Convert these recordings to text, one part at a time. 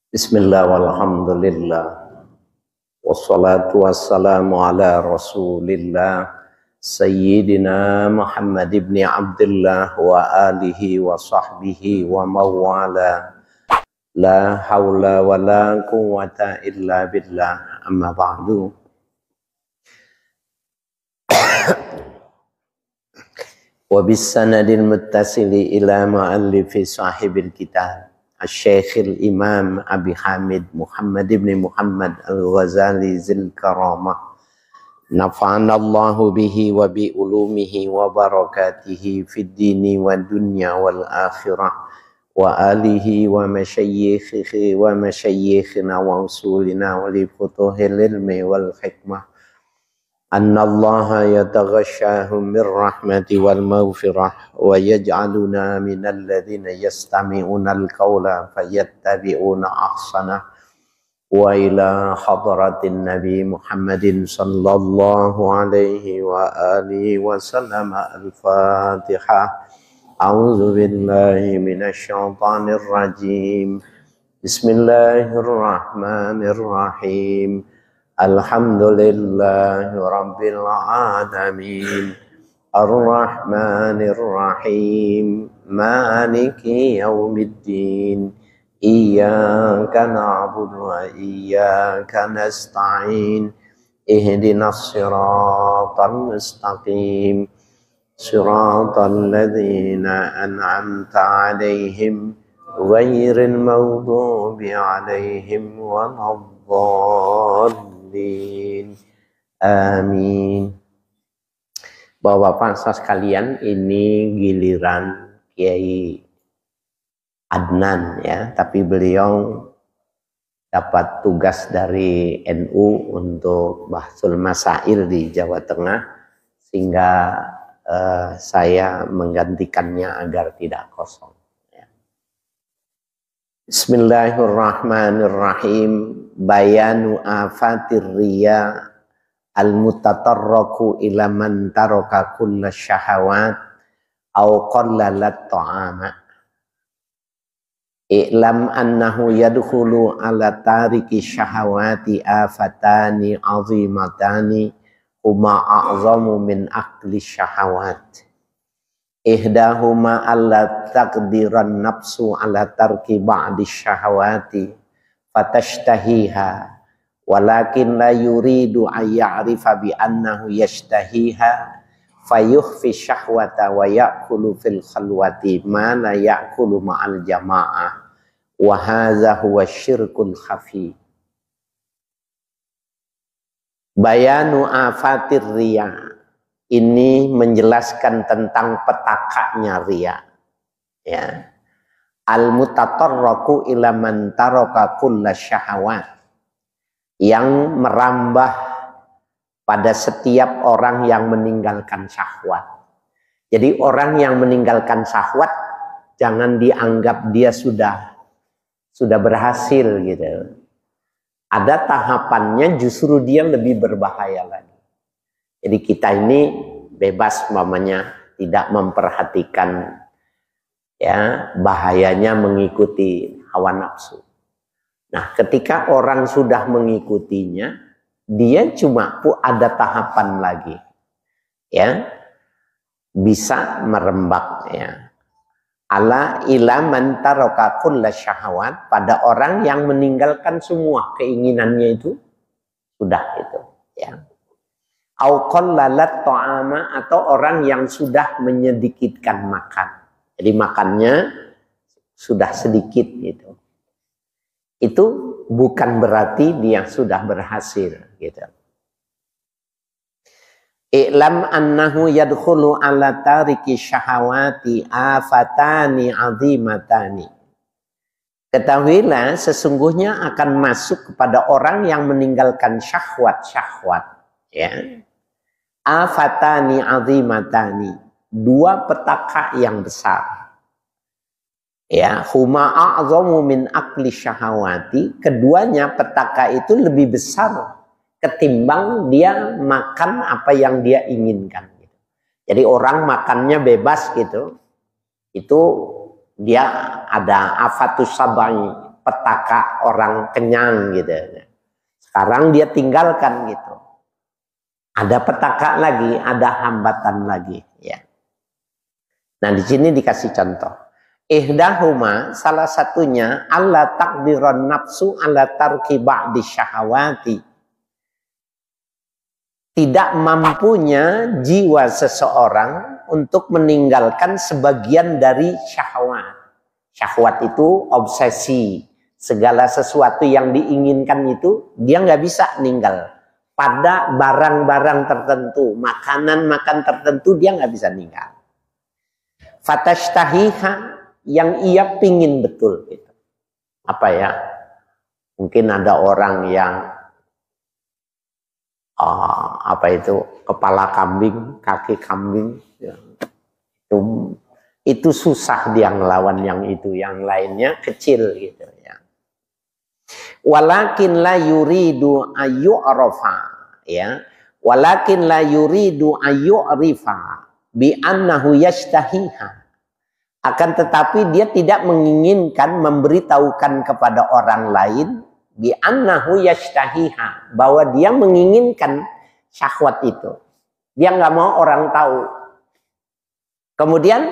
Bismillah walhamdulillah wassalatu wassalamu ala rasulillah Sayyidina Muhammad ibn Abdullah wa alihi wa sahbihi wa mawala la hawla wa la quwwata illa billah amma ba'du. Wa bis sanadil muttasili ila muallifi sahibil kitab Asy-Syaikh Imam Abi Hamid Muhammad ibn Muhammad Al-Ghazali Zil Karamah nafa'ana Allahu bihi wa bi ulumihi wa barakatihi fid dini wa dunya wal akhirah wa alihi wa masyayikhihi wa masyayikhina wa usulina wa li futuhil ilmi wal hikmah anna Allah yataghashahum mir rahmati wal maghfirah wa yaj'aluna minal ladzina yastami'una al-qawla fayattabi'una ahsana wa ila hadratin nabi Muhammadin sallallahu alaihi wa alihi wa sallam al-fatihah. A'udzu billahi minasy syaithanir rajim. Bismillahirrahmanirrahim. Alhamdulillahi rabbil alamin Ar-Rahmanir Rahim Maliki yaumiddin Iyyaka na'budu wa iyyaka nasta'in Ihdinas siratal mustaqim Siratal ladzina an'amta 'alaihim ghairil maghdubi 'alaihim waladdallin. Amin. Bapak-bapak sekalian, ini giliran Kiai Adnan ya, tapi beliau dapat tugas dari NU untuk bahsul masail di Jawa Tengah sehingga saya menggantikannya agar tidak kosong. Bismillahirrahmanirrahim. Bayanu afatir riya al-mutatarraku ila man taraka kulla syahawat aw qallalat ta'ama. I'lam annahu yadkhulu ala tariki syahawati afatani azimatani huma a'zamu min akli syahawat. Ihdahuma alla taqdiran nafsu ala tarki ba'di syahawati fatashtahiha walakin la yuridu ayya'rifa bi annahu yashtahiha fayukhfi syahwata wa ya'kulu fil khalwati ma la ya'kulu ma'al jama'ah wa hadza huwa syirkul khafi. Bayanu afatir riya, ini menjelaskan tentang petakanya riya ya. Al-mutatarraku ila man taraka kulla syahawat, yang merambah pada setiap orang yang meninggalkan syahwat. Jadi orang yang meninggalkan syahwat jangan dianggap dia sudah berhasil gitu. Ada tahapannya, justru dia lebih berbahaya lagi. Jadi kita ini bebas mamanya tidak memperhatikan ya bahayanya mengikuti hawa nafsu. Nah, ketika orang sudah mengikutinya, dia cuma ada tahapan lagi, ya bisa merembak ya. Ala ila man taraka kulla syahawat, pada orang yang meninggalkan semua keinginannya itu sudah itu, ya. Au qallalat ta'ama, atau orang yang sudah menyedikitkan makan. Jadi makannya sudah sedikit gitu. Itu bukan berarti dia sudah berhasil gitu. I'lam annahu yadkhulu ala tariki syahawati afatani azimatani. Ketahuilah sesungguhnya akan masuk kepada orang yang meninggalkan syahwat-syahwat ya. Afatani azimatani, dua petaka yang besar ya. Huma a'zamu min akli syahawati, keduanya petaka itu lebih besar ketimbang dia makan apa yang dia inginkan gitu. Jadi orang makannya bebas gitu, itu dia ada afatus sabai, petaka orang kenyang gitu. Sekarang dia tinggalkan gitu. Ada petaka lagi, ada hambatan lagi ya. Nah, di sini dikasih contoh. Ihdahuma, salah satunya alla takdiran nafsu ala tarki ba'di syahawati. Tidak mampunya jiwa seseorang untuk meninggalkan sebagian dari syahwat. Syahwat itu obsesi. Segala sesuatu yang diinginkan itu dia nggak bisa ninggal. Pada barang-barang tertentu, makanan-makan tertentu dia nggak bisa ninggal. Fatashtahiha, yang ia pingin betul gitu. Apa ya? Mungkin ada orang yang apa itu kepala kambing, kaki kambing ya. Itu susah dia ngelawan yang itu, yang lainnya kecil gitu ya. Walakin la yuridu ayyu'rafa ya. Walakin la yuridu ayyu'rifa bi annahu yashtahiha. Akan tetapi dia tidak menginginkan memberitahukan kepada orang lain bi annahu yashtahiha, bahwa dia menginginkan syahwat itu. Dia nggak mau orang tahu. Kemudian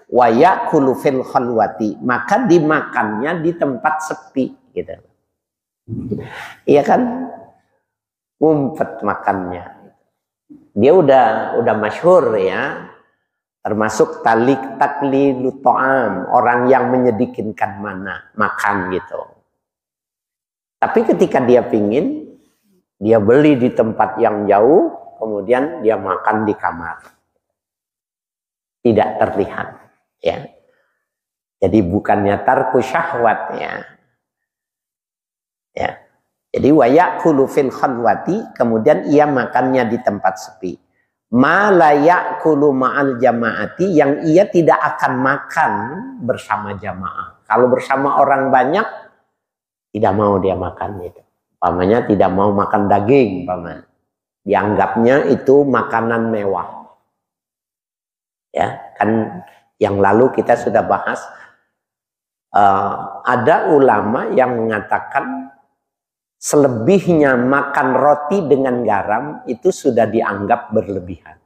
wa ya'kulu fil khalwati, maka dimakannya di tempat sepi gitu. Iya kan? Ngumpet makannya. Dia udah masyhur ya. Termasuk taklilu ta'am, orang yang menyedikitkan makan gitu. Tapi ketika dia pingin, dia beli di tempat yang jauh, kemudian dia makan di kamar. Tidak terlihat ya. Jadi bukannya tarku syahwat ya. Ya. Jadi wa ya'kulu fil khalwati, kemudian ia makannya di tempat sepi. Ma la ya'kulu ma'al jama'ati, yang ia tidak akan makan bersama jamaah. Kalau bersama orang banyak, tidak mau dia makan itu. Umpamanya tidak mau makan daging, umpamanya. Dianggapnya itu makanan mewah. Ya, kan yang lalu kita sudah bahas, ada ulama yang mengatakan selebihnya makan roti dengan garam itu sudah dianggap berlebihan.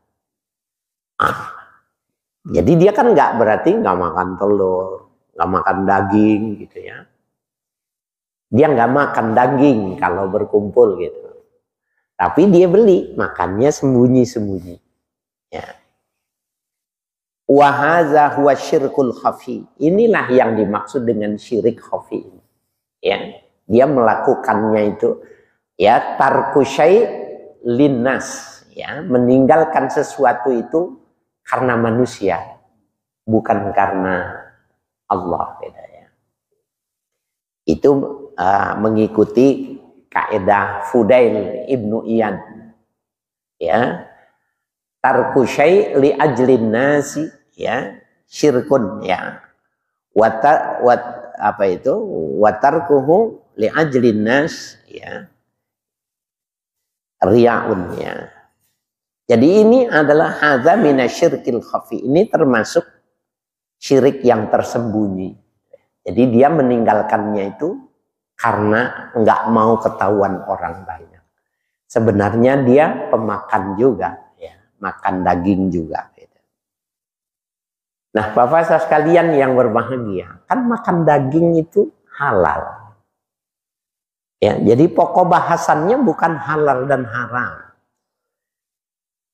Jadi dia kan berarti nggak makan telur, nggak makan daging gitu ya. Dia nggak makan daging kalau berkumpul gitu. Tapi dia beli, makannya sembunyi-sembunyi. Ya. Wa hadza huwa syirkul khafi. Inilah yang dimaksud dengan syirik khafi. Ya. Dia melakukannya itu ya tarku syai' linnas ya, meninggalkan sesuatu itu karena manusia, bukan karena Allah beda ya. Itu mengikuti kaidah Fudail Ibnu Iyad ya, tarku syai' li ajlin nasi ya syirkun ya, apa itu watarkuhu li ajlin nas ya riyaun ya. Jadi ini adalah hadza minasyirkil khafi, ini termasuk syirik yang tersembunyi. Jadi dia meninggalkannya itu karena nggak mau ketahuan orang banyak. Sebenarnya dia pemakan juga ya, makan daging juga. Nah, Bapak sekalian yang berbahagia, kan makan daging itu halal. Ya, jadi pokok bahasannya bukan halal dan haram.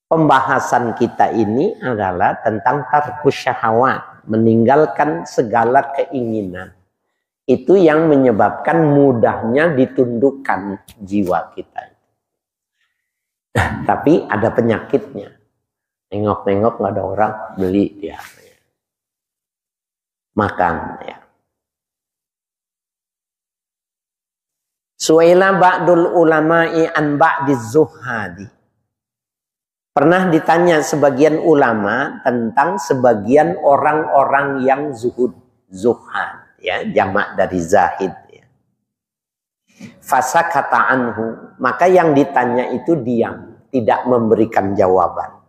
Pembahasan kita ini adalah tentang tarkus syahwat, meninggalkan segala keinginan. Itu yang menyebabkan mudahnya ditundukkan jiwa kita. Tapi ada penyakitnya. Nengok-nengok nggak ada orang, beli dia. Makan ya. Suwaila ba'dul ulama'i an ba'diz zuhadi. Pernah ditanya sebagian ulama tentang sebagian orang-orang yang zuhud, zuhad ya, jamak dari zahid ya. Fasakata anhu, maka yang ditanya itu diam, tidak memberikan jawaban.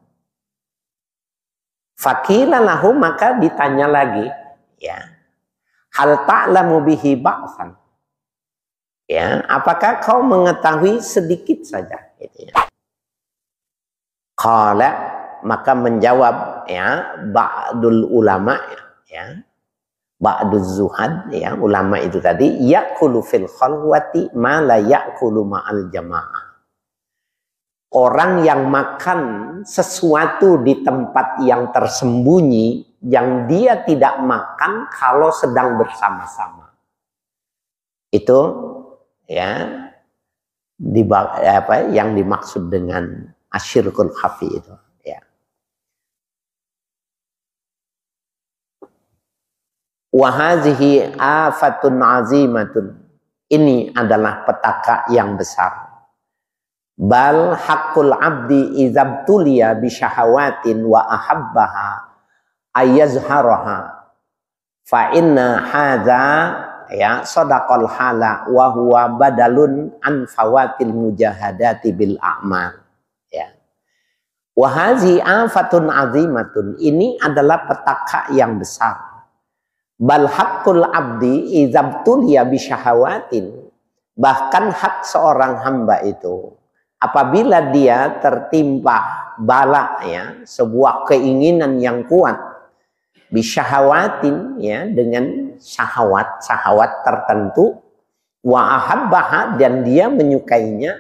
Faqila lahu, maka ditanya lagi ya. Hal ta'lamu bihi ba'san. Ya, apakah kau mengetahui sedikit saja? Gitu ya. Qala, maka menjawab ya ba'dul ulama ya. Ba'dul zuhad ya, ulama itu tadi ya'kulu fil khalwati ma la ya'kulu ma'al jamaah. Orang yang makan sesuatu di tempat yang tersembunyi yang dia tidak makan kalau sedang bersama-sama. Itu ya yang dimaksud dengan asyirkul khafi itu ya. Wa hadhihi afatun azimatun. Ini adalah petaka yang besar. Bal haqqul abdi idzabtuliya bi syahawatin wa ahabbaha ayazharaha fa inna hadza ya sadaqal hala wa huwa badalun an fawatil mujahadati bil a'mal ya. Wa hazi afatun azimatun, ini adalah petaka yang besar. Bal haqqul abdi idzabtuliya bi syahawatin, bahkan hak seorang hamba itu apabila dia tertimpa bala ya, sebuah keinginan yang kuat bisyahawatin ya, dengan syahwat tertentu, wa ahabbaha, dan dia menyukainya,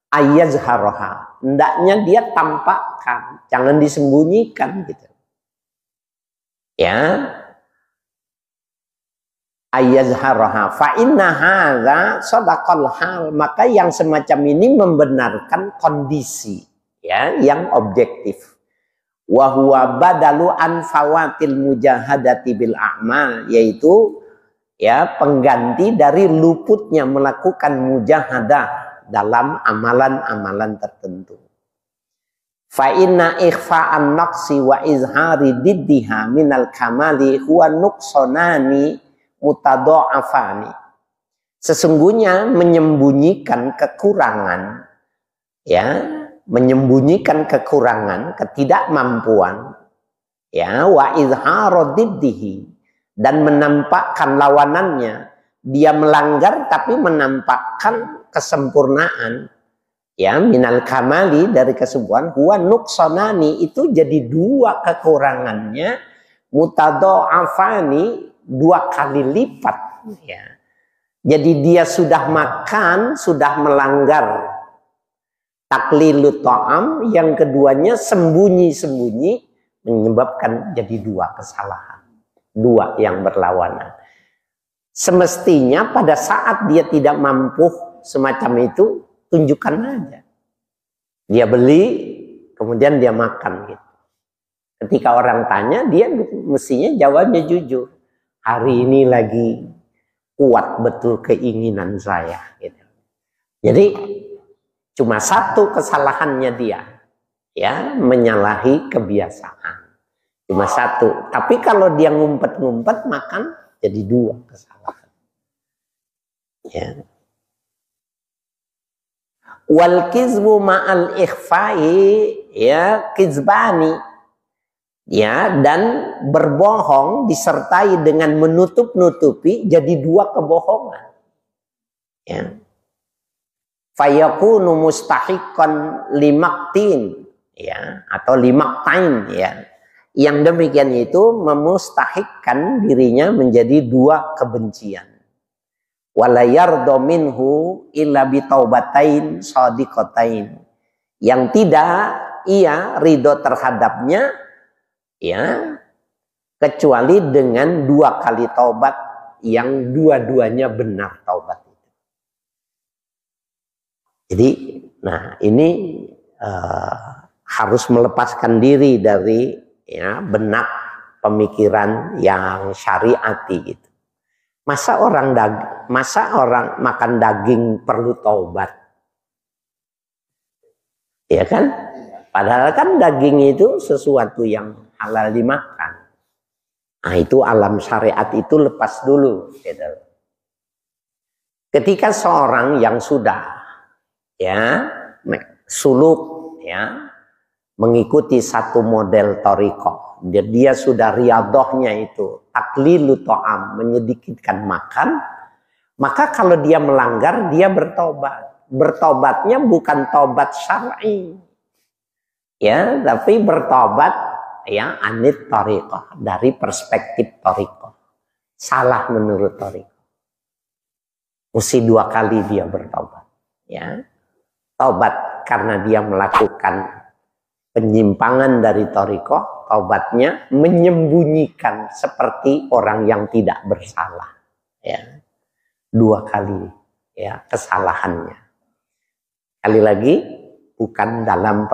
ayazharaha, hendaknya dia tampakkan, jangan disembunyikan gitu. Ya. Ayazharaha fa inna hadza sadaqal hal, maka yang semacam ini membenarkan kondisi ya yang objektif. Wa huwa badalu an fawatil mujahadati bil a'mal, yaitu ya pengganti dari luputnya melakukan mujahadah dalam amalan-amalan tertentu. Fa inna ikhfa'an naqsi wa izhari diddiha minal kamali huwa nuqsanani mutadha'afani. Sesungguhnya menyembunyikan kekurangan ya, menyembunyikan kekurangan, ketidakmampuan ya, wa izharu diddihi, dan menampakkan lawanannya, dia melanggar tapi menampakkan kesempurnaan ya, minal kamali, dari kesempurnaan, huwa nuqsanani, itu jadi dua kekurangannya, mutadha'afani, dua kali lipat ya. Jadi dia sudah makan, sudah melanggar taklilut ta'am, yang keduanya sembunyi-sembunyi, menyebabkan jadi dua kesalahan, dua yang berlawanan. Semestinya pada saat dia tidak mampu semacam itu, tunjukkan aja. Dia beli, kemudian dia makan gitu. Ketika orang tanya, dia mestinya jawabnya jujur. Hari ini lagi kuat betul keinginan saya gitu. Jadi cuma satu kesalahannya dia ya, menyalahi kebiasaan, cuma satu. Tapi kalau dia ngumpet-ngumpet makan, jadi dua kesalahan ya. Wal kizbu ma'al ikhfa'i ya kizbani ya, dan berbohong disertai dengan menutup-nutupi, jadi dua kebohongan ya. Fayakunu mustahiqan limaktin ya, atau limaktain ya, yang demikian itu memustahikkan dirinya menjadi dua kebencian. Wala yarda minhu illa bitaubatain shadiqatain, yang tidak ia ridho terhadapnya ya, kecuali dengan dua kali taubat yang dua-duanya benar taubat itu. Jadi, nah ini harus melepaskan diri dari ya benak pemikiran yang syariati gitu. Masa orang makan daging perlu taubat? Ya kan? Padahal kan daging itu sesuatu yang halal dimakan. Nah itu alam syariat itu lepas dulu gitu. Ketika seorang yang sudah ya suluk ya, mengikuti satu model thariqah, dia sudah riadohnya itu taklilu ta'am, menyedikitkan makan, Maka kalau dia melanggar, dia bertobat. Bertobatnya bukan tobat syar'i, ya, tapi bertobat ya anit thariqah, dari perspektif thariqah. Salah menurut thariqah. Mesti 2 kali dia bertobat, ya. Tobat karena dia melakukan penyimpangan dari thariqah, tobatnya menyembunyikan seperti orang yang tidak bersalah, ya. 2 kali ya kesalahannya. Kali lagi bukan dalam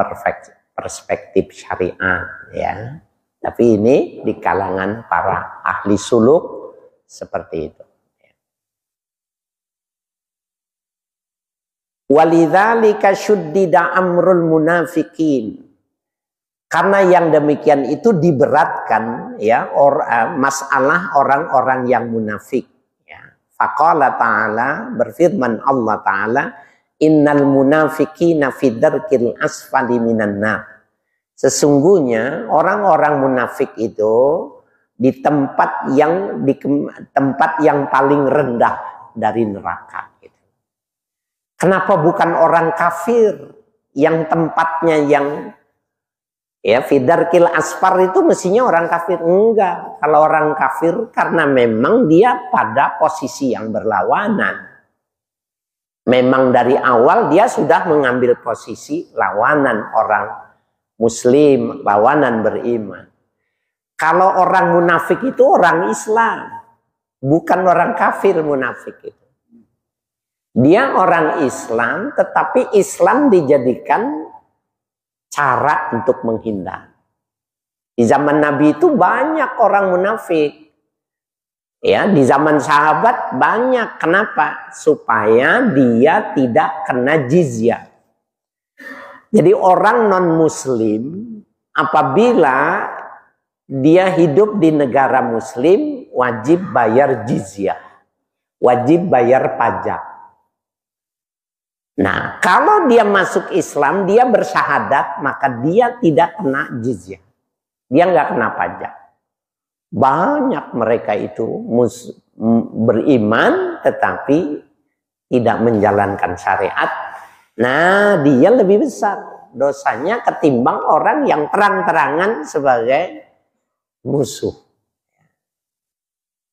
perspektif syariat, ya. Tapi ini di kalangan para ahli suluk seperti itu. Walidzalika syuddida amrul munafikin. Karena yang demikian itu diberatkan, ya, masalah orang-orang yang munafik. Faqala ta'ala, berfirman Allah ta'ala, innal munafiqina fi darkil asfali minan nar. Sesungguhnya orang-orang munafik itu di tempat yang paling rendah dari neraka. Kenapa bukan orang kafir yang tempatnya yang ya fidarkil asfar itu mestinya orang kafir? Enggak. Kalau orang kafir karena memang dia pada posisi yang berlawanan. Memang dari awal dia sudah mengambil posisi lawanan orang muslim, lawanan beriman. Kalau orang munafik itu orang Islam, bukan orang kafir munafik itu. Dia orang Islam, tetapi Islam dijadikan cara untuk menghindar. Di zaman Nabi itu banyak orang munafik. Ya, di zaman sahabat banyak. Kenapa? Supaya dia tidak kena jizyah. Jadi orang non-muslim apabila dia hidup di negara muslim wajib bayar jizyah. Wajib bayar pajak. Nah, kalau dia masuk Islam, dia bersyahadat, maka dia tidak kena jizyah. Dia nggak kena pajak. Banyak mereka itu beriman, tetapi tidak menjalankan syariat. Nah, dia lebih besar dosanya ketimbang orang yang terang-terangan sebagai musuh.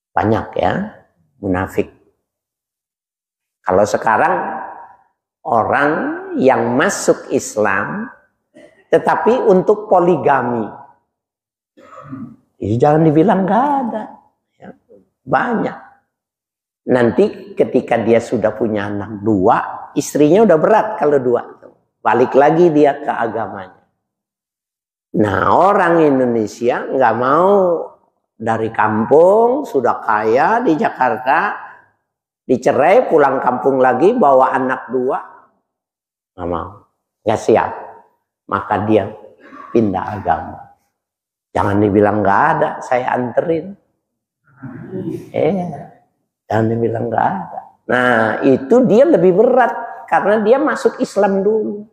Banyak ya, munafik. Kalau sekarang orang yang masuk Islam tetapi untuk poligami, jangan dibilang nggak ada, ya, banyak. Nanti ketika dia sudah punya anak 2, istrinya udah berat kalau 2, balik lagi dia ke agamanya. Nah, orang Indonesia nggak mau dari kampung sudah kaya di Jakarta, dicerai pulang kampung lagi bawa anak 2. Nggak mau, nggak siap, maka dia pindah agama. Jangan dibilang nggak ada, saya anterin. Jangan dibilang nggak ada. Nah, itu dia lebih berat karena dia masuk Islam dulu.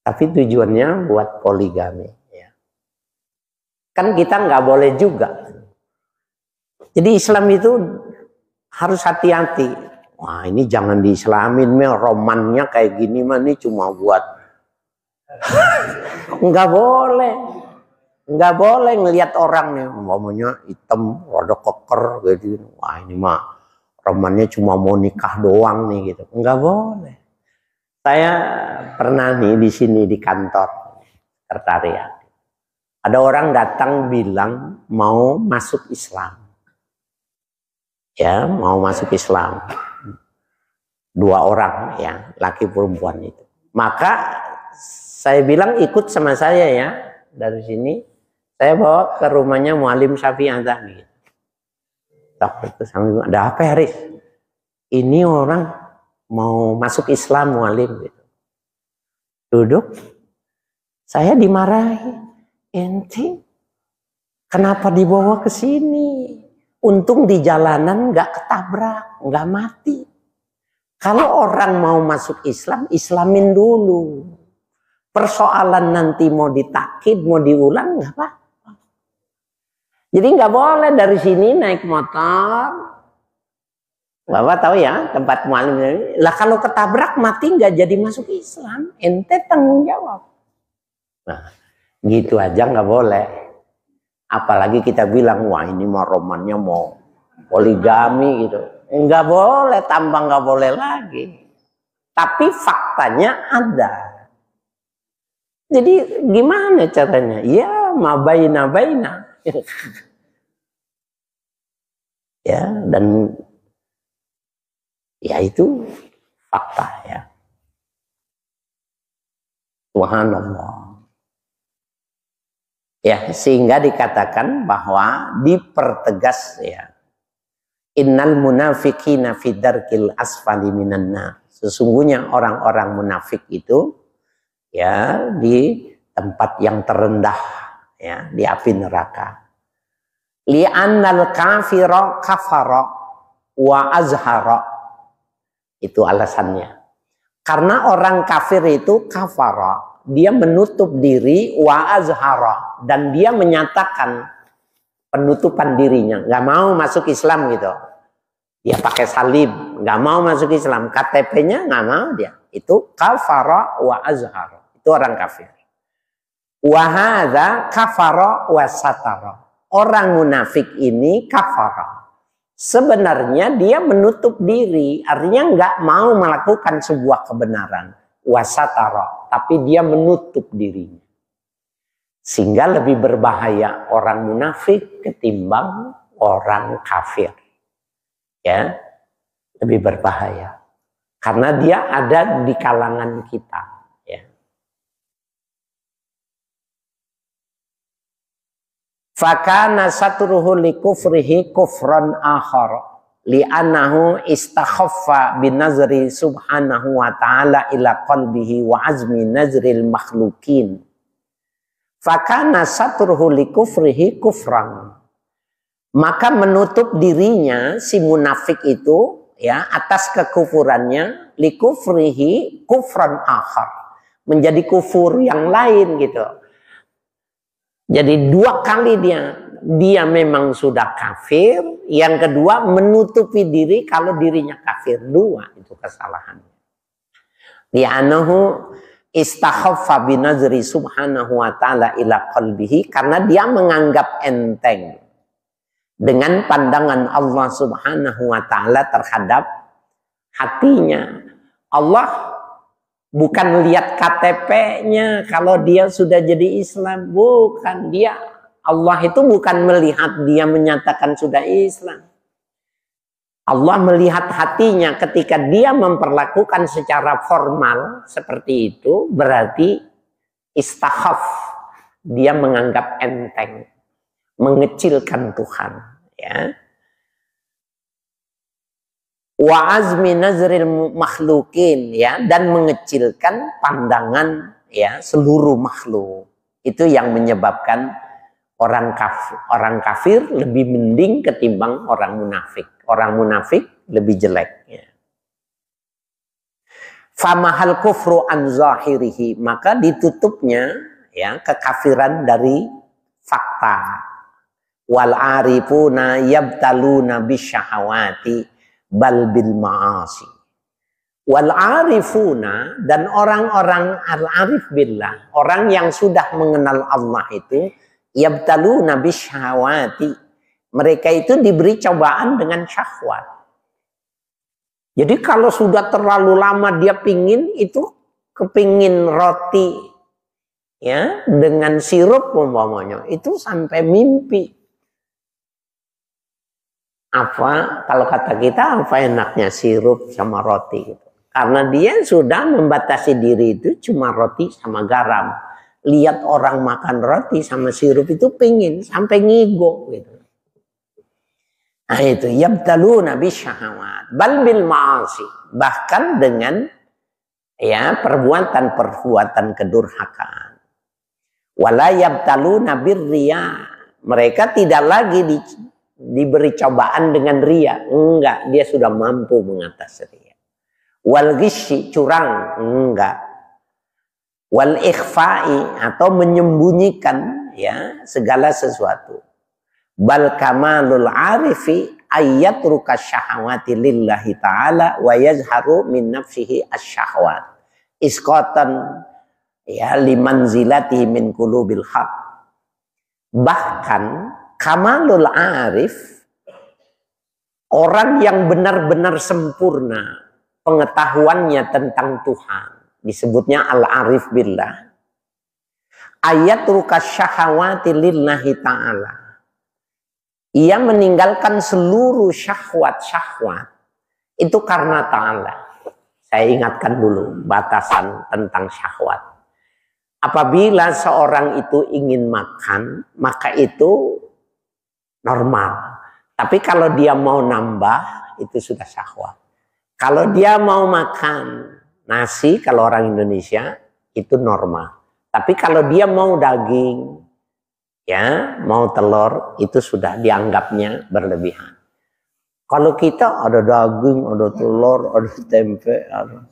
Tapi tujuannya buat poligami. Ya. Kan kita nggak boleh juga. Jadi Islam itu harus hati-hati. Wah, ini jangan diislamin, romannya kayak gini mah ini cuma buat nggak boleh. Nggak boleh ngelihat orang nih, umpamanya hitam, rada keker gitu. Wah, ini mah romannya cuma mau nikah doang nih gitu. Nggak boleh. Saya pernah nih di sini di kantor sekretariat. Ada orang datang bilang mau masuk Islam. Ya, mau masuk Islam. 2 orang ya, laki perempuan itu. Maka saya bilang ikut sama saya ya. Dari sini saya bawa ke rumahnya Muallim Syafi'i Azhari. Ada apa ya, Haris? Ini orang mau masuk Islam, Muallim gitu. Duduk, saya dimarahi. Ente kenapa dibawa ke sini? Untung di jalanan nggak ketabrak, nggak mati. Kalau orang mau masuk Islam, Islamin dulu. Persoalan nanti mau ditakkid, mau diulang, nggak apa-apa. Jadi nggak boleh dari sini naik motor, Bapak tahu ya tempat mualim ini. Lah kalau ketabrak mati nggak jadi masuk Islam, ente tanggung jawab. Nah, gitu aja nggak boleh. Apalagi kita bilang wah ini mah romannya mau poligami gitu. Nggak boleh, tambah nggak boleh lagi. Tapi faktanya ada. Jadi gimana caranya? Ya mabaina baina. Ya dan ya itu fakta ya. Subhanallah. Ya, sehingga dikatakan bahwa dipertegas ya. Innal munafiqina fi darkil asfali minan nar. Sesungguhnya orang-orang munafik itu ya di tempat yang terendah ya, di api neraka. Li'annal kafira kafara wa azhara. Itu alasannya. Karena orang kafir itu kafara, dia menutup diri, wa azhara, dan dia menyatakan penutupan dirinya, nggak mau masuk Islam gitu. Dia pakai salib, nggak mau masuk Islam, KTP-nya nggak mau dia. Itu kafara wa azhara. Itu orang kafir. Wa hadza kafara wa satara. Orang munafik ini kafara. Sebenarnya dia menutup diri, artinya nggak mau melakukan sebuah kebenaran. Wasatara, tapi dia menutup dirinya. Sehingga lebih berbahaya orang munafik ketimbang orang kafir. Ya, lebih berbahaya. Karena dia ada di kalangan kita. Ya. Fakana satruhu li kufrihi kufran akhar li'annahu istakhaffa binazri subhanahu wa ta'ala ila qalbihi wa azmi nazril makhlukin. Fakana satruhu li kufrihi kufran. Maka menutup dirinya si munafik itu ya atas kekufurannya li kufrihi kufran akhar. Menjadi kufur yang lain gitu. Jadi dua kali dia memang sudah kafir, yang kedua menutupi diri kalau dirinya kafir. Dua itu kesalahannya. Li'annahu istakhaffa binazri subhanahu wa ta'ala ila qalbihi, karena dia menganggap enteng dengan pandangan Allah subhanahu wa ta'ala terhadap hatinya. Allah bukan lihat KTP-nya kalau dia sudah jadi Islam. Bukan. Allah itu bukan melihat dia menyatakan sudah Islam. Allah melihat hatinya. Ketika dia memperlakukan secara formal seperti itu, berarti istakhaf. Dia menganggap enteng. Mengecilkan Tuhan. Ya. Wa azmi nazril makhlukin, ya, dan mengecilkan pandangan ya seluruh makhluk. Itu yang menyebabkan orang kafir lebih mending ketimbang orang munafik. Orang munafik lebih jelek ya. Famahal kufru an zahirihi, maka ditutupnya ya kekafiran dari fakta. Wal arifuna yabtaluna bisyahawati bal bil ma'asi. Wal arifuna, dan orang-orang al-arif billah, orang yang sudah mengenal Allah itu, yabtaluna bisyahawati, mereka itu diberi cobaan dengan syahwat. Jadi kalau sudah terlalu lama dia pingin, itu kepingin roti ya dengan sirup umpamanya, itu sampai mimpi. Apa kalau kata kita, apa enaknya sirup sama roti gitu. Karena dia sudah membatasi diri itu cuma roti sama garam. Lihat orang makan roti sama sirup itu pingin sampai ngigo gitu. Nah itu yabtaluna bisyahawat bal bil ma'asi, bahkan dengan ya perbuatan-perbuatan kedurhakaan. Wala yabtaluna birriya, mereka tidak lagi diberi cobaan dengan ria, enggak, dia sudah mampu mengatasi ria. Wal ghisyi, curang, enggak. Wal ikhfa'i, atau menyembunyikan ya segala sesuatu. Bal kamalul arifi ayat ruka syahawati lillahi ta'ala wa yazharu min nafsihi asyahwat isqatan ya limanzilatihi min qulubil haq. Bahkan kamalul arif, orang yang benar-benar sempurna pengetahuannya tentang Tuhan, disebutnya al-arif billah, ayat ruka syahawati lillahi ta'ala, ia meninggalkan seluruh syahwat-syahwat itu karena ta'ala. Saya ingatkan dulu batasan tentang syahwat. Apabila seorang itu ingin makan, maka itu normal. Tapi kalau dia mau nambah, itu sudah syahwat. Kalau dia mau makan nasi, kalau orang Indonesia, itu normal. Tapi kalau dia mau daging, ya, mau telur, itu sudah dianggapnya berlebihan. Kalau kita ada daging, ada telur, ada tempe, ada.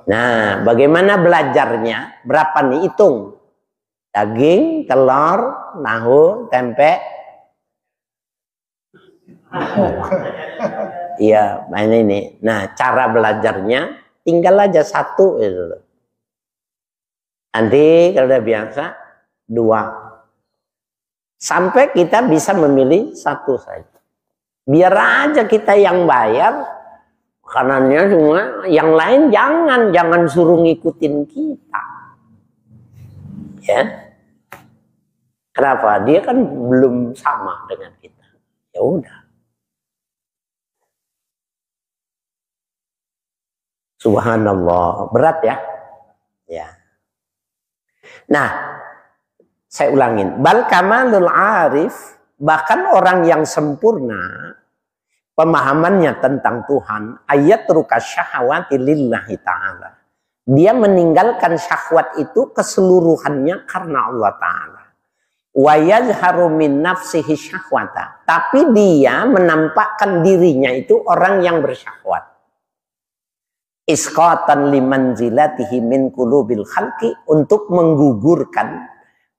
Nah, bagaimana belajarnya? Berapa nih? Hitung. Daging, telur, tahu, tempe. Iya, ini. Nah, cara belajarnya tinggal aja satu itu. Nanti kalau udah biasa 2. Sampai kita bisa memilih 1 saja. Biar aja kita yang bayar makanannya semua, yang lain jangan suruh ngikutin kita. Ya. Kenapa? Dia kan belum sama dengan kita. Ya udah. Subhanallah, berat ya? Ya. Nah, saya ulangin. Bal kamalul arif, bahkan orang yang sempurna pemahamannya tentang Tuhan, ayat ruka syahawati lillahi ta'ala. Dia meninggalkan syahwat itu keseluruhannya karena Allah Ta'ala. Wa yazharu min nafsihi syahwata. Tapi dia menampakkan dirinya itu orang yang bersyahwat. Isqatan limanzilatihi min qulubil khalqi, untuk menggugurkan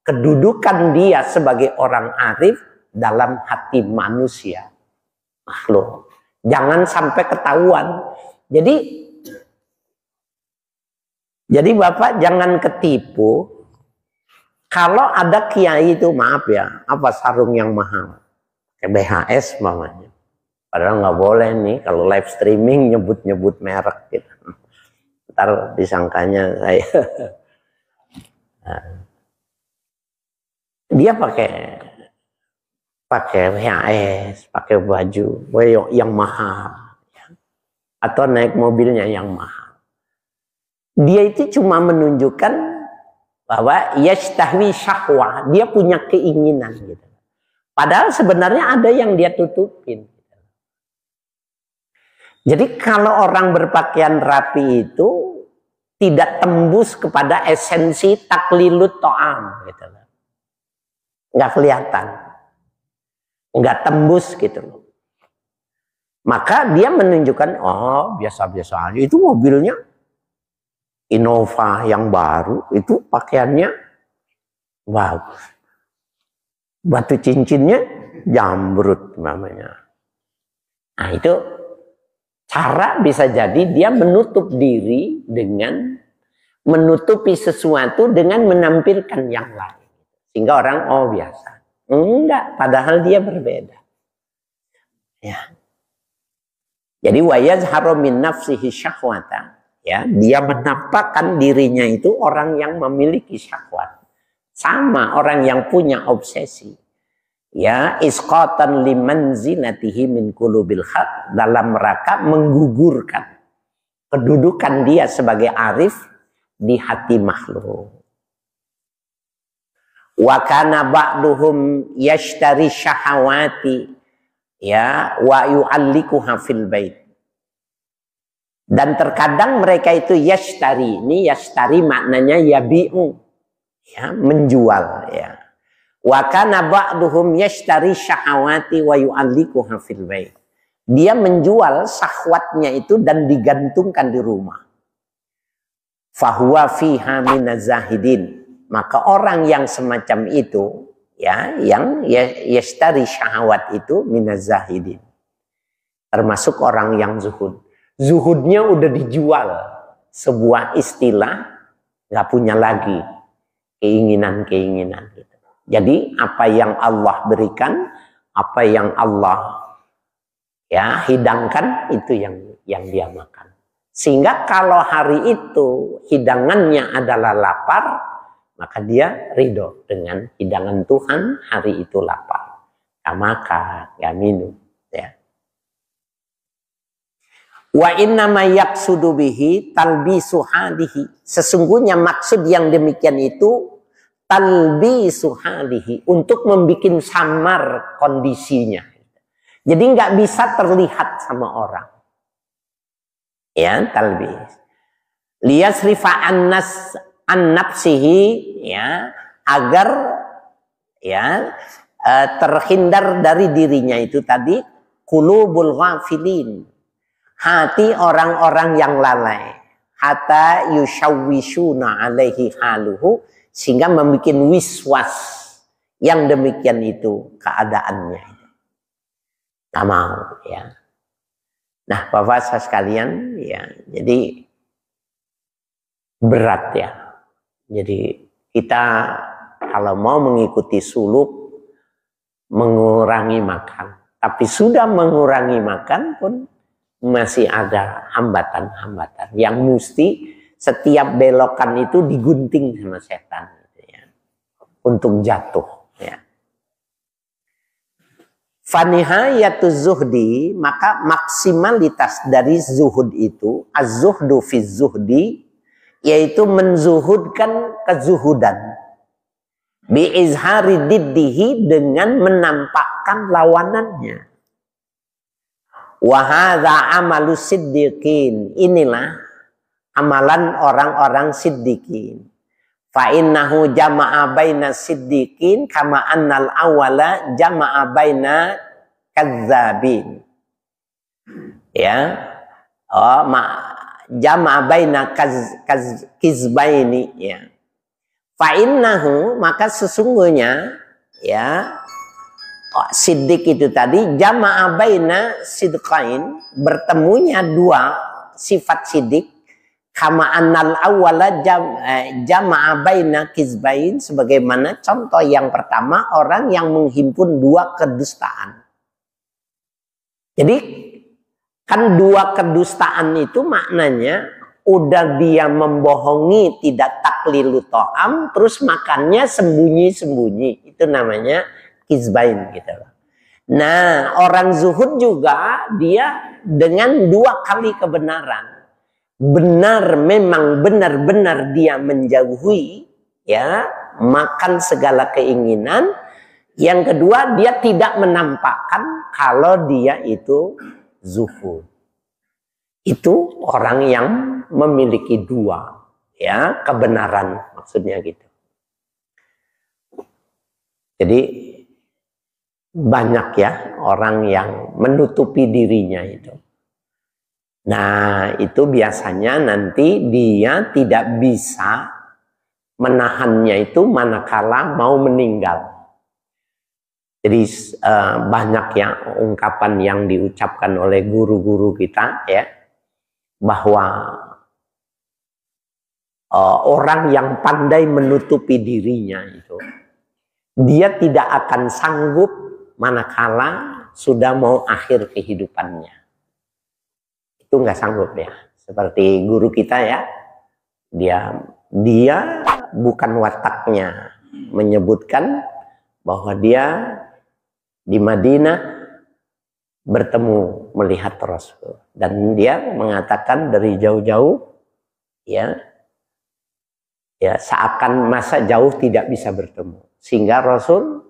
kedudukan dia sebagai orang arif dalam hati manusia makhluk. Jangan sampai ketahuan. Jadi Bapak jangan ketipu kalau ada kiai itu, maaf ya, apa sarung yang mahal, kayak BHS mamanya. Padahal nggak boleh nih kalau live streaming nyebut-nyebut merek gitu. Ntar disangkanya saya. Dia pakai VHS, pakai baju yang mahal, atau naik mobilnya yang mahal. Dia itu cuma menunjukkan bahwa yastahwi syahwah, dia punya keinginan gitu. Padahal sebenarnya ada yang dia tutupin. Jadi kalau orang berpakaian rapi itu tidak tembus kepada esensi taklilut to'am gitu. Nggak kelihatan. Nggak tembus gitu loh. Maka dia menunjukkan, oh biasa-biasa aja. Itu mobilnya Innova yang baru, itu pakaiannya bagus. Batu cincinnya jambrut namanya. Nah itu cara bisa jadi dia menutup diri dengan menutupi sesuatu dengan menampilkan yang lain. Sehingga orang, oh biasa. Enggak, padahal dia berbeda. Ya. Jadi wa yazharu min nafsihi syahwata. Ya, dia menampakkan dirinya itu orang yang memiliki syahwat. Sama orang yang punya obsesi. Ya, isqatan limanzilatihi min qulubil haq, dalam rangka menggugurkan kedudukan dia sebagai arif di hati makhluk. Wa kana ba'duhum yashtari syahawati ya wa yu'allikuha fil bait. Dan terkadang mereka itu yashtari, ini yashtari maknanya yabi'u, ya, menjual ya. Wa kana ba'duhum yashtari syahawati wa yu'allikuha fil bait. Dia menjual syahwatnya itu dan digantungkan di rumah. Fahuwa fiha minaz zahidin. Maka orang yang semacam itu ya yang yashtari syahwat itu minaz zahidin. Termasuk orang yang zuhud. Zuhudnya udah dijual. Sebuah istilah, nggak punya lagi keinginan-keinginan. Gitu. Jadi apa yang Allah berikan, apa yang Allah ya hidangkan, itu yang dia makan. Sehingga kalau hari itu hidangannya adalah lapar, maka dia ridho dengan hidangan Tuhan, hari itu lapar. Gak makan, gak minum. Ya. Wa innama yaqsudu bihi talbisu halihi. Sesungguhnya maksud yang demikian itu talbisu halihi, untuk membuat samar kondisinya. Jadi nggak bisa terlihat sama orang. Ya, talbis. Liyasrifa an-nafsihi, ya, agar ya terhindar dari dirinya itu tadi qulubul ghafilin. Hati orang-orang yang lalai, hatta yushawwishuna alaihi haluhu, sehingga membuat wiswas yang demikian itu keadaannya. Tak mau, ya. Nah, Bapak Ibu sekalian, ya, jadi berat ya. Jadi kita kalau mau mengikuti suluk, mengurangi makan, tapi sudah mengurangi makan pun masih ada hambatan-hambatan yang mesti setiap belokan itu digunting sama setan, gitu ya, untuk jatuh. Ya. Fanihayatuz zuhdi, maka maksimalitas dari zuhud itu, az-zuhdu fi zuhdi, yaitu menzuhudkan kezuhudan. Bi'izhari diddihi, dengan menampakkan lawanannya. Wahadha amalu siddiqin, inilah amalan orang-orang siddiqin. Fa innahu jama'a baina siddiqin kama annal awala jama'a baina kadzabin. Ya. Oh, jama'a baina kizbaini, ya. Fa innahu, maka sesungguhnya, ya, siddiq itu tadi jama'a baina sidqain, bertemunya dua sifat siddiq, kama annal awwala jama'a baina kizbain, sebagaimana contoh yang pertama orang yang menghimpun dua kedustaan. Jadi kan dua kedustaan itu maknanya udah dia membohongi, tidak taklilu to'am, terus makannya sembunyi-sembunyi, itu namanya kizbain gitu. Nah, orang zuhud juga dia dengan dua kali kebenaran. Benar, memang benar-benar dia menjauhi, ya, makan segala keinginan. Yang kedua, dia tidak menampakkan kalau dia itu zuhud. Itu orang yang memiliki dua, ya, kebenaran, maksudnya gitu. Jadi banyak ya orang yang menutupi dirinya itu. Nah, itu biasanya nanti dia tidak bisa menahannya itu manakala mau meninggal. Jadi banyak ya ungkapan yang diucapkan oleh guru-guru kita, ya, bahwa orang yang pandai menutupi dirinya itu, dia tidak akan sanggup manakala sudah mau akhir kehidupannya. Itu nggak sanggup ya. Seperti guru kita ya, dia bukan wataknya menyebutkan bahwa dia di Madinah bertemu melihat Rasul, dan dia mengatakan dari jauh-jauh, ya seakan masa jauh tidak bisa bertemu, sehingga Rasul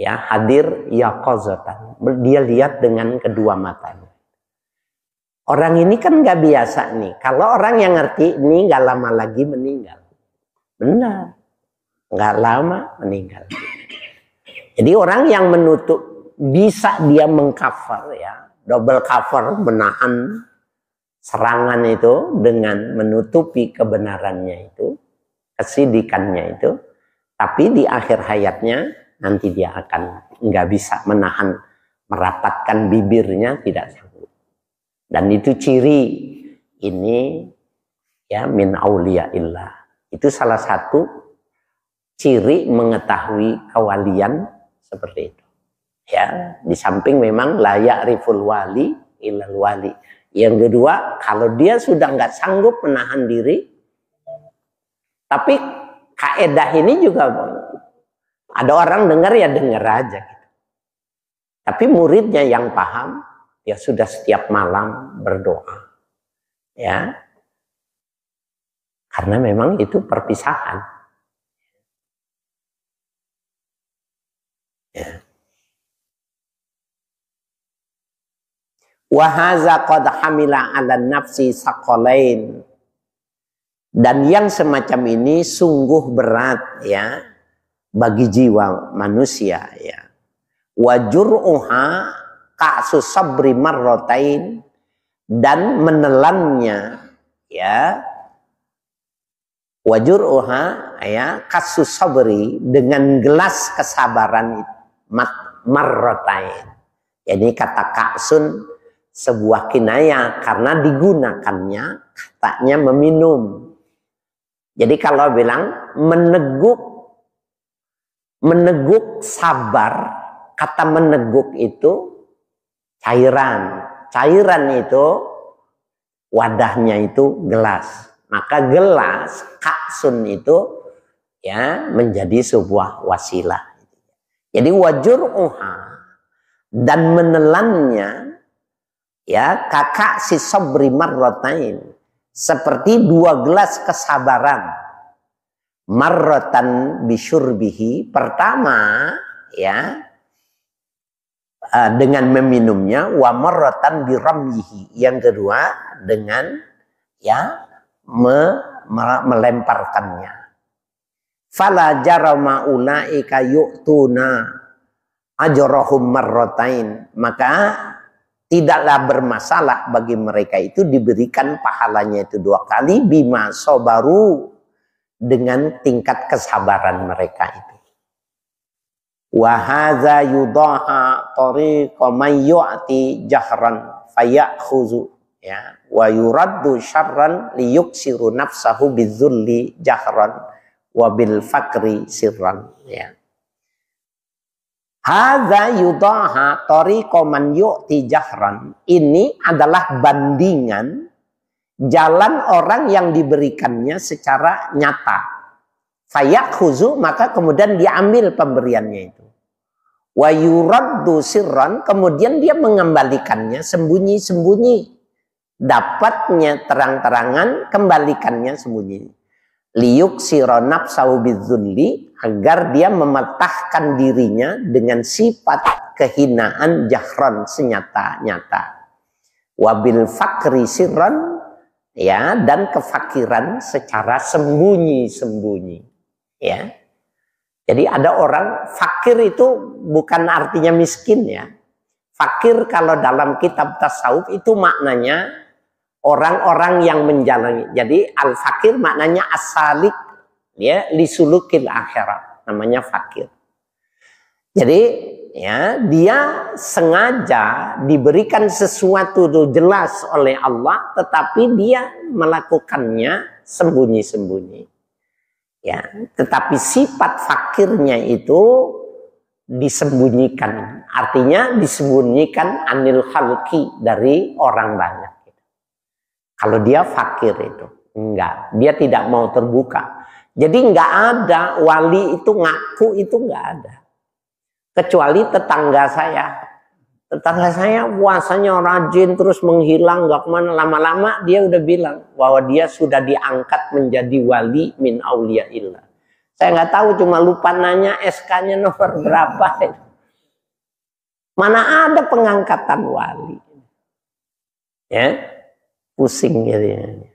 ya hadir yaqazatan, dia lihat dengan kedua matanya. Orang ini kan nggak biasa nih. Kalau orang yang ngerti ini nggak lama lagi meninggal, benar, nggak lama meninggal. Jadi orang yang menutup, bisa dia mengcover, ya, double cover, menahan serangan itu dengan menutupi kebenarannya itu, kesidikannya itu, tapi di akhir hayatnya nanti dia akan nggak bisa menahan, merapatkan bibirnya, tidak sanggup. Dan itu ciri ini ya min auliyaillah. Itu salah satu ciri mengetahui kewalian seperti itu. Ya, di samping memang layak riful wali ilal wali. Yang kedua, kalau dia sudah nggak sanggup menahan diri, tapi kaedah ini juga ada orang dengar ya dengar aja gitu. Tapi muridnya yang paham, ya sudah setiap malam berdoa. Ya. Karena memang itu perpisahan. Ya. Wa haza qad hamila 'ala nafsi saqalain. Dan yang semacam ini sungguh berat ya bagi jiwa manusia ya. Wa jur'uha ka'sus sabri marratain, dan menelannya ya wajur'uha ya kasus sabri, dengan gelas kesabaran marratain. Jadi kata ka'sun sebuah kinayah karena digunakannya katanya meminum. Jadi kalau bilang meneguk sabar, kata meneguk itu cairan. Cairan itu wadahnya itu gelas. Maka gelas ka'sun itu ya menjadi sebuah wasilah. Jadi wajur'uha, dan menelannya ya kakak si sabri marratain, seperti 2 gelas kesabaran. Marratan bisyurbihi, pertama ya dengan meminumnya, wa marratan biramyihi, yang kedua dengan ya melemparkannya. Fala jarama ulaika yu'tuna ajrahum marratain, maka tidaklah bermasalah bagi mereka itu diberikan pahalanya itu 2 kali, bima sobaru, dengan tingkat kesabaran mereka itu. Wa hadza yudaha tariqa may yu'ti jahran fayakhuzu ya wa yuraddu syarran liyuksiru nafsahu bidzulli jahran wa bil fakri sirran ya. Hadza yudaha tariqa man yu'ti jahran, ini adalah bandingan jalan orang yang diberikannya secara nyata. Fayakhuzu, maka kemudian diambil pemberiannya itu. Wa yuraddu sirran, kemudian dia mengembalikannya sembunyi-sembunyi. Dapatnya terang-terangan, kembalikannya sembunyi. Liyuksira nafsahu bidzulli, agar dia mematahkan dirinya dengan sifat kehinaan jahran, senyata-nyata. Wabil fakri sirran, ya, dan kefakiran secara sembunyi-sembunyi. Ya. Jadi ada orang fakir itu bukan artinya miskin ya. Fakir kalau dalam kitab tasawuf itu maknanya orang-orang yang menjalani. Jadi al-fakir maknanya as-salik ya lisulukil akhirat, namanya fakir. Jadi ya dia sengaja diberikan sesuatu itu jelas oleh Allah, tetapi dia melakukannya sembunyi-sembunyi. Ya, tetapi sifat fakirnya itu disembunyikan, artinya disembunyikan anil khalqi, dari orang banyak. Kalau dia fakir itu enggak, dia tidak mau terbuka. Jadi enggak ada wali itu ngaku, itu enggak ada. Kecuali tetangga saya. Tetangga saya puasanya rajin terus menghilang, gak kemana. Lama-lama dia udah bilang bahwa dia sudah diangkat menjadi wali min auliyaillah. Saya nggak tahu, cuma lupa nanya SK-nya nomor berapa. Mana ada pengangkatan wali. Ya, pusing jadinya.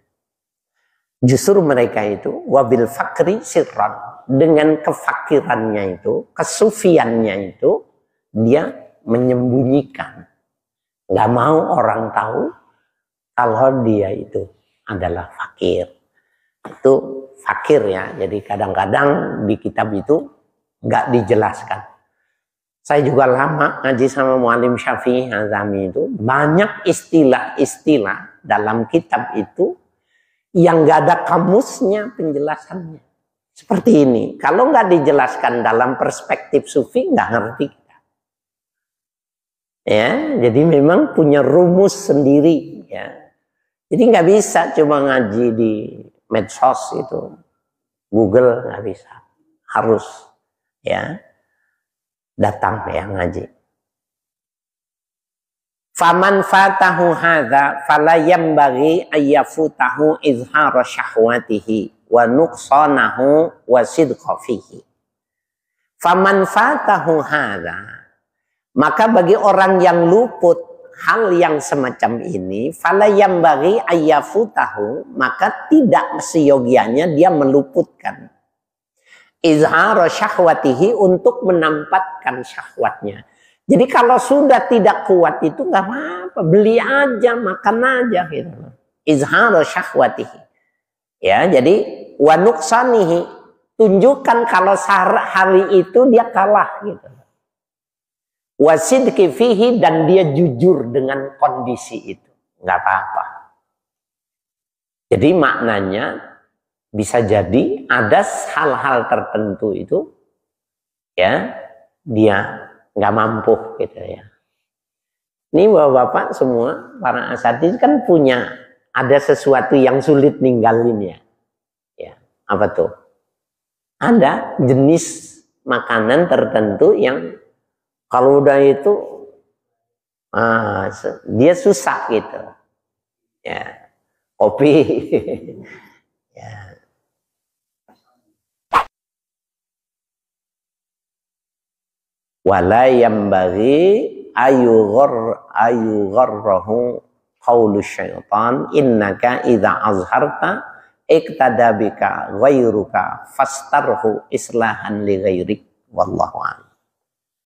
Justru mereka itu wabil fakri sirran, dengan kefakirannya itu, kesufiannya itu, dia menyembunyikan, nggak mau orang tahu kalau dia itu adalah fakir. Itu fakir ya. Jadi kadang-kadang di kitab itu nggak dijelaskan Saya juga lama ngaji sama Muallim Syafi'i Azami itu, banyak istilah-istilah dalam kitab itu yang nggak ada kamusnya penjelasannya. Seperti ini, kalau nggak dijelaskan dalam perspektif sufi, nggak ngerti kita. Ya, jadi memang punya rumus sendiri. Ya, jadi nggak bisa cuma ngaji di medsos itu, Google nggak bisa, harus ya datang ya ngaji. Faman fatahu hadza fala yambaghi ayyafutahu izhara syahwatihi wa nuqsanahu wa sidqa fihi. Faman fatahu hadza, maka bagi orang yang luput hal yang semacam ini, fala yambaghi ayyafutahu, maka tidak seyogianya dia meluputkan izhara syahwatihi, untuk menampakkan syahwatnya. Jadi kalau sudah tidak kuat itu nggak apa-apa, beli aja, makan aja gitu. Izhara syahwatihi. Ya, jadi wa nuqsanihi, tunjukkan kalau hari itu dia kalah gitu. Wa sidqi fihi, dan dia jujur dengan kondisi itu. Nggak apa-apa. Jadi maknanya bisa jadi ada hal-hal tertentu itu ya dia nggak mampu gitu ya. Ini bapak-bapak semua para asatidz kan punya ada sesuatu yang sulit ninggalin ya. Ya, apa tuh? Ada jenis makanan tertentu yang kalau udah itu dia susah gitu. Ya, kopi. Ya. Wala yambaghi ayugharrahu qaulu syaitan innaka idza azharta iqtada bika ghairuka fastarhu islahan li ghairik wallahu a'lam.